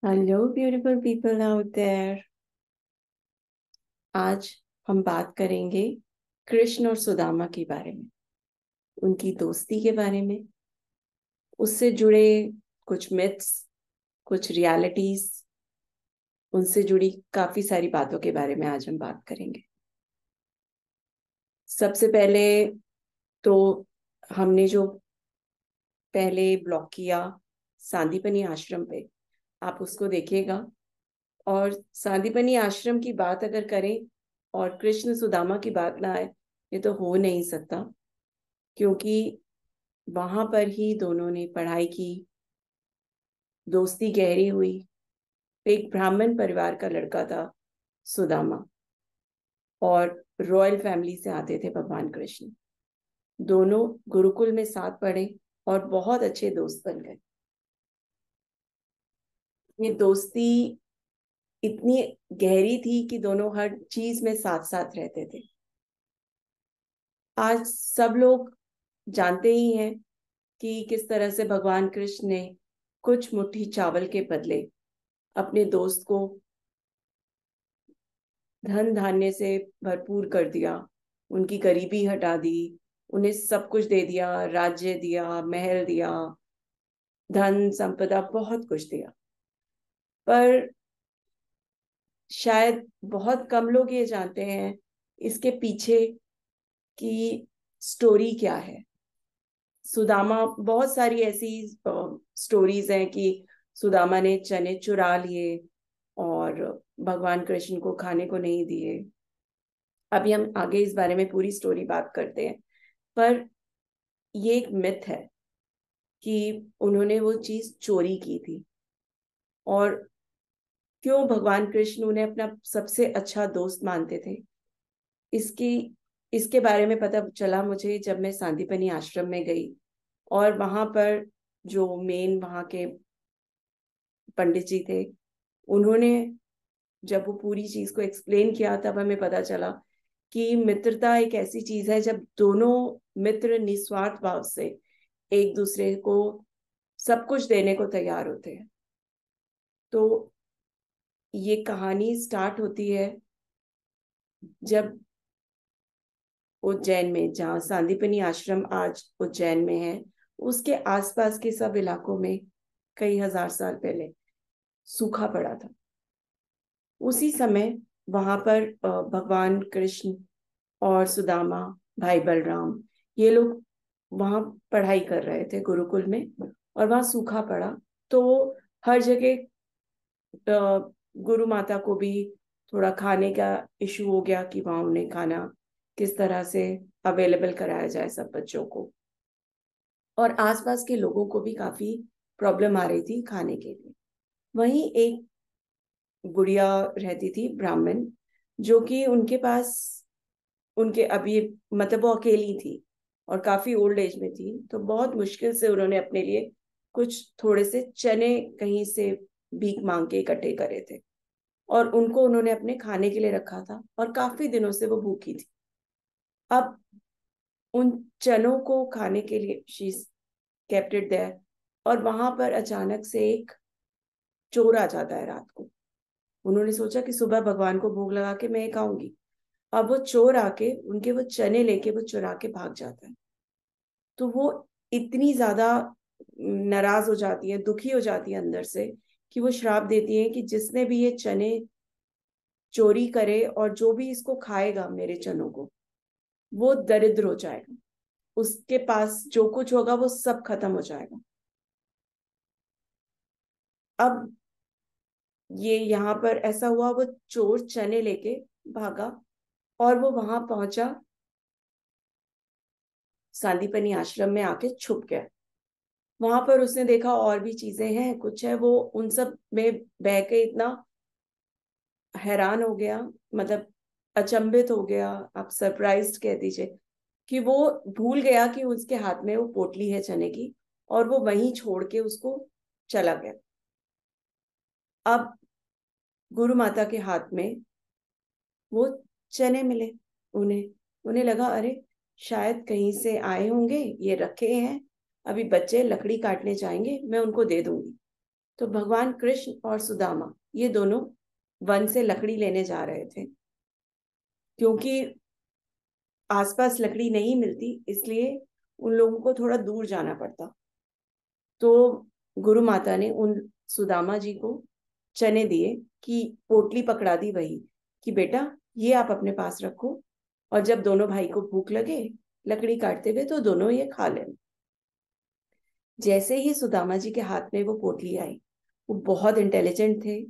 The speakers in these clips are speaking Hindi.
Hello beautiful people out there. आज हम बात करेंगे कृष्ण और सुदामा के बारे में, उनकी दोस्ती के बारे में, उससे जुड़े कुछ मिथ्स, कुछ रियलिटीज, उनसे जुड़ी काफी सारी बातों के बारे में आज हम बात करेंगे। सबसे पहले तो हमने जो पहले ब्लॉग किया सांदीपनी आश्रम पे, आप उसको देखिएगा। और सांदीपनी आश्रम की बात अगर करें और कृष्ण सुदामा की बात ना आए, ये तो हो नहीं सकता, क्योंकि वहां पर ही दोनों ने पढ़ाई की, दोस्ती गहरी हुई। एक ब्राह्मण परिवार का लड़का था सुदामा, और रॉयल फैमिली से आते थे भगवान कृष्ण। दोनों गुरुकुल में साथ पढ़े और बहुत अच्छे दोस्त बन गए। ये दोस्ती इतनी गहरी थी कि दोनों हर चीज में साथ साथ रहते थे। आज सब लोग जानते ही हैं कि किस तरह से भगवान कृष्ण ने कुछ मुट्ठी चावल के बदले अपने दोस्त को धन धान्य से भरपूर कर दिया, उनकी गरीबी हटा दी, उन्हें सब कुछ दे दिया, राज्य दिया, महल दिया, धन संपदा बहुत कुछ दिया। पर शायद बहुत कम लोग ये जानते हैं इसके पीछे की स्टोरी क्या है। सुदामा, बहुत सारी ऐसी स्टोरीज हैं कि सुदामा ने चने चुरा लिए और भगवान कृष्ण को खाने को नहीं दिए। अभी हम आगे इस बारे में पूरी स्टोरी बात करते हैं। पर ये एक मिथ है कि उन्होंने वो चीज चोरी की थी, और क्यों भगवान कृष्ण उन्हें अपना सबसे अच्छा दोस्त मानते थे, इसकी इसके बारे में पता चला मुझे जब मैं सांदीपनी आश्रम में गई। और वहां पर जो मेन वहां के पंडित जी थे, उन्होंने जब वो पूरी चीज को एक्सप्लेन किया, तब हमें पता चला कि मित्रता एक ऐसी चीज है जब दोनों मित्र निस्वार्थ भाव से एक दूसरे को सब कुछ देने को तैयार होते हैं। तो ये कहानी स्टार्ट होती है जब उज्जैन में, जहाँ सांदीपनी आश्रम आज उज्जैन में है, उसके आसपास के सब इलाकों में कई हजार साल पहले सूखा पड़ा था। उसी समय वहां पर भगवान कृष्ण और सुदामा, भाई बलराम, ये लोग वहां पढ़ाई कर रहे थे गुरुकुल में, और वहां सूखा पड़ा। तो हर जगह गुरु माता को भी थोड़ा खाने का इशू हो गया कि वहां उन्हें खाना किस तरह से अवेलेबल कराया जाए सब बच्चों को। और आसपास के लोगों को भी काफी प्रॉब्लम आ रही थी खाने के लिए। वहीं एक गुड़िया रहती थी ब्राह्मण, जो कि उनके पास, उनके अभी मतलब वो अकेली थी और काफी ओल्ड एज में थी। तो बहुत मुश्किल से उन्होंने अपने लिए कुछ थोड़े से चने कहीं से भीख मांग के इकट्ठे करे थे, और उनको उन्होंने अपने खाने के लिए रखा था, और काफी दिनों से वो भूखी थी। अब उन चनों को खाने के लिए शी केप्ट इट देयर, और वहां पर अचानक से एक चोर आ जाता है रात को। उन्होंने सोचा कि सुबह भगवान को भोग लगा के मैं ये खाऊंगी। अब वो चोर आके उनके वो चने लेके वो चुरा के भाग जाता है। तो वो इतनी ज्यादा नाराज हो जाती है, दुखी हो जाती है अंदर से, कि वो श्राप देती है कि जिसने भी ये चने चोरी करे और जो भी इसको खाएगा मेरे चनों को, वो दरिद्र हो जाएगा, उसके पास जो कुछ होगा वो सब खत्म हो जाएगा। अब ये यहाँ पर ऐसा हुआ, वो चोर चने लेके भागा और वो वहां पहुंचा, सांदीपनी आश्रम में आके छुप गया। वहां पर उसने देखा और भी चीजें हैं, कुछ है, वो उन सब में बह के इतना हैरान हो गया, मतलब अचंभित हो गया, आप सरप्राइज्ड कह दीजिए, कि वो भूल गया कि उसके हाथ में वो पोटली है चने की, और वो वहीं छोड़ के उसको चला गया। अब गुरु माता के हाथ में वो चने मिले उन्हें। उन्हें लगा, अरे शायद कहीं से आए होंगे, ये रखे हैं, अभी बच्चे लकड़ी काटने जाएंगे, मैं उनको दे दूंगी। तो भगवान कृष्ण और सुदामा ये दोनों वन से लकड़ी लेने जा रहे थे। क्योंकि आसपास लकड़ी नहीं मिलती, इसलिए उन लोगों को थोड़ा दूर जाना पड़ता। तो गुरु माता ने उन सुदामा जी को चने दिए, कि पोटली पकड़ा दी वही, कि बेटा ये आप अपने पास रखो, और जब दोनों भाई को भूख लगे लकड़ी काटते हुए तो दोनों ये खा लें। जैसे ही सुदामा जी के हाथ में वो पोटली आई, वो बहुत इंटेलिजेंट थे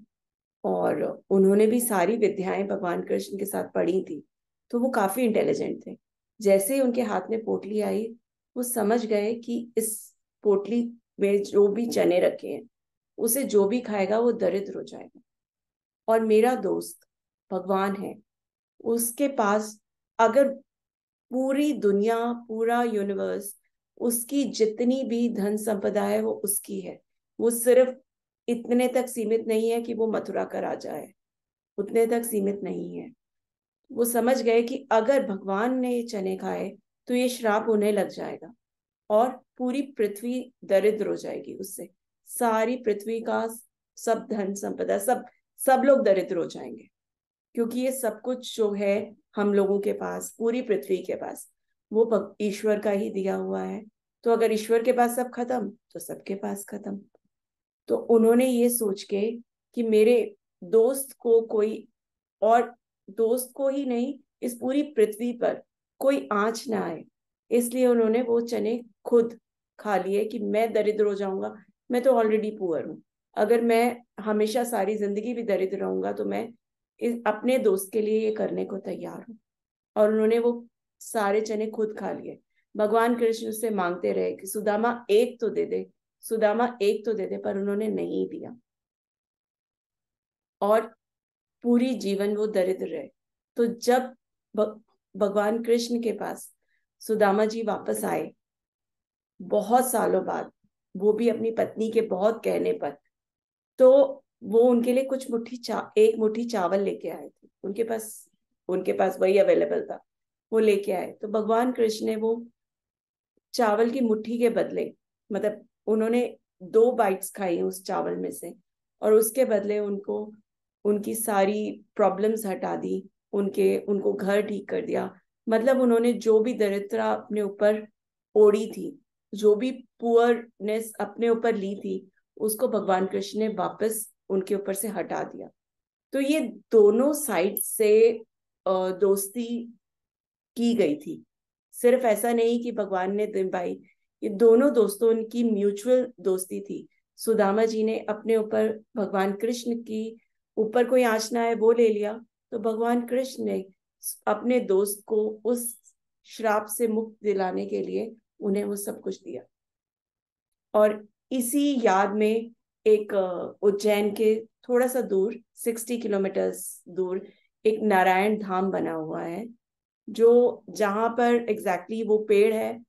और उन्होंने भी सारी विद्याएं भगवान कृष्ण के साथ पढ़ी थी, तो वो काफी इंटेलिजेंट थे। जैसे ही उनके हाथ में पोटली आई, वो समझ गए कि इस पोटली में जो भी चने रखे हैं उसे जो भी खाएगा वो दरिद्र हो जाएगा, और मेरा दोस्त भगवान है, उसके पास अगर पूरी दुनिया, पूरा यूनिवर्स, उसकी जितनी भी धन संपदा है वो उसकी है। वो सिर्फ इतने तक सीमित नहीं है कि वो मथुरा का राजा है, उतने तक सीमित नहीं है। वो समझ गए कि अगर भगवान ने ये चने खाए तो ये श्राप उन्हें लग जाएगा और पूरी पृथ्वी दरिद्र हो जाएगी उससे। सारी पृथ्वी का सब धन संपदा, सब सब लोग दरिद्र हो जाएंगे, क्योंकि ये सब कुछ जो है हम लोगों के पास, पूरी पृथ्वी के पास, वो ईश्वर का ही दिया हुआ है। तो अगर ईश्वर के पास सब खत्म तो सबके पास खत्म। तो उन्होंने ये सोच के कि मेरे दोस्त को कोई, और दोस्त को ही नहीं, इस पूरी पृथ्वी पर कोई आंच ना आए, इसलिए उन्होंने वो चने खुद खा लिए कि मैं दरिद्र हो जाऊंगा। मैं तो ऑलरेडी पुअर हूं, अगर मैं हमेशा सारी जिंदगी भी दरिद्र रहूंगा तो मैं अपने दोस्त के लिए ये करने को तैयार हूँ। और उन्होंने वो सारे चने खुद खा लिए। भगवान कृष्ण से मांगते रहे कि सुदामा एक तो दे दे, सुदामा एक तो दे दे, पर उन्होंने नहीं दिया और पूरी जीवन वो दरिद्र रहे। तो जब भगवान कृष्ण के पास सुदामा जी वापस आए बहुत सालों बाद, वो भी अपनी पत्नी के बहुत कहने पर, तो वो उनके लिए कुछ एक मुट्ठी चावल लेके आए थे। उनके पास वही अवेलेबल था, वो लेके आए। तो भगवान कृष्ण ने वो चावल की मुट्ठी के बदले, मतलब उन्होंने 2 बाइट्स खाई उस चावल में से, और उसके बदले उनको उनकी सारी प्रॉब्लम्स हटा दी, उनको घर ठीक कर दिया। मतलब उन्होंने जो भी दरिद्रता अपने ऊपर ओढ़ी थी, जो भी पुअरनेस अपने ऊपर ली थी, उसको भगवान कृष्ण ने वापस उनके ऊपर से हटा दिया। तो ये दोनों साइड से दोस्ती की गई थी। सिर्फ ऐसा नहीं कि भगवान ने निभाई, ये दोनों दोस्तों की म्यूचुअल दोस्ती थी। सुदामा जी ने अपने ऊपर भगवान कृष्ण की ऊपर कोई आँच ना है वो ले लिया, तो भगवान कृष्ण ने अपने दोस्त को उस श्राप से मुक्त दिलाने के लिए उन्हें वो सब कुछ दिया। और इसी याद में एक उज्जैन के थोड़ा सा दूर, 60 किलोमीटर दूर, एक नारायण धाम बना हुआ है, जो जहां पर एग्जैक्टली वो पेड़ है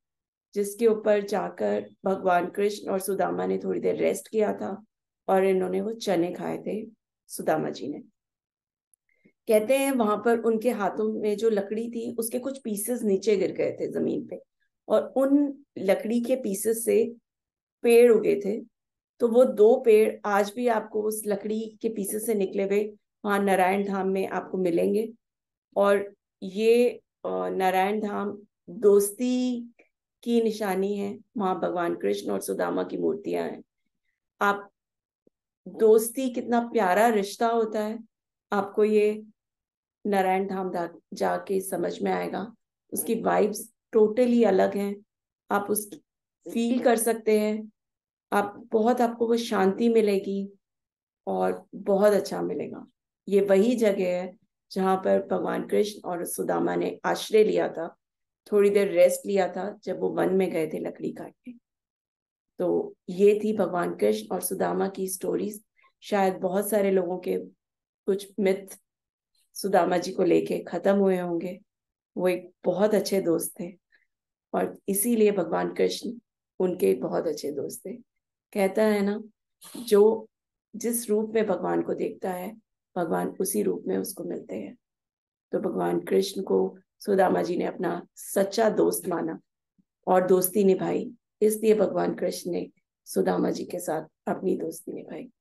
जिसके ऊपर जाकर भगवान कृष्ण और सुदामा ने थोड़ी देर रेस्ट किया था, और इन्होंने वो चने खाए थे सुदामा जी ने। कहते हैं वहां पर उनके हाथों में जो लकड़ी थी उसके कुछ पीसेस नीचे गिर गए थे जमीन पे, और उन लकड़ी के पीसेस से पेड़ उगे थे। तो वो 2 पेड़ आज भी आपको उस लकड़ी के पीसेस से निकले हुए वहां नारायण धाम में आपको मिलेंगे। और ये नारायण धाम दोस्ती की निशानी है, वहां भगवान कृष्ण और सुदामा की मूर्तियां हैं। आप दोस्ती कितना प्यारा रिश्ता होता है, आपको ये नारायण धाम जाके समझ में आएगा। उसकी वाइब्स टोटली अलग हैं, आप उस फील कर सकते हैं। आपको वो शांति मिलेगी और बहुत अच्छा मिलेगा। ये वही जगह है जहां पर भगवान कृष्ण और सुदामा ने आश्रय लिया था, थोड़ी देर रेस्ट लिया था जब वो वन में गए थे लकड़ी काटने। तो ये थी भगवान कृष्ण और सुदामा की स्टोरीज। शायद बहुत सारे लोगों के कुछ मिथ सुदामा जी को लेके खत्म हुए होंगे। वो एक बहुत अच्छे दोस्त थे, और इसीलिए भगवान कृष्ण उनके बहुत अच्छे दोस्त थे। कहता है ना, जो जिस रूप में भगवान को देखता है भगवान उसी रूप में उसको मिलते हैं। तो भगवान कृष्ण को सुदामा जी ने अपना सच्चा दोस्त माना और दोस्ती निभाई, इसलिए भगवान कृष्ण ने सुदामा जी के साथ अपनी दोस्ती निभाई।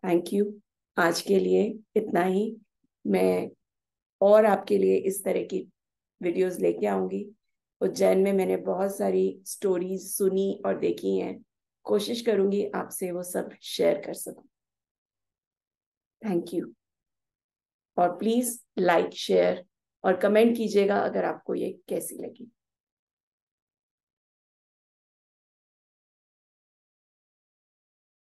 Thank you. आज के लिए इतना ही। मैं और आपके लिए इस तरह की वीडियोस लेके आऊंगी। उज्जैन में मैंने बहुत सारी स्टोरीज सुनी और देखी हैं, कोशिश करूंगी आपसे वो सब शेयर कर सकूं। Thank you. और प्लीज लाइक शेयर और कमेंट कीजिएगा अगर आपको ये कैसी लगी।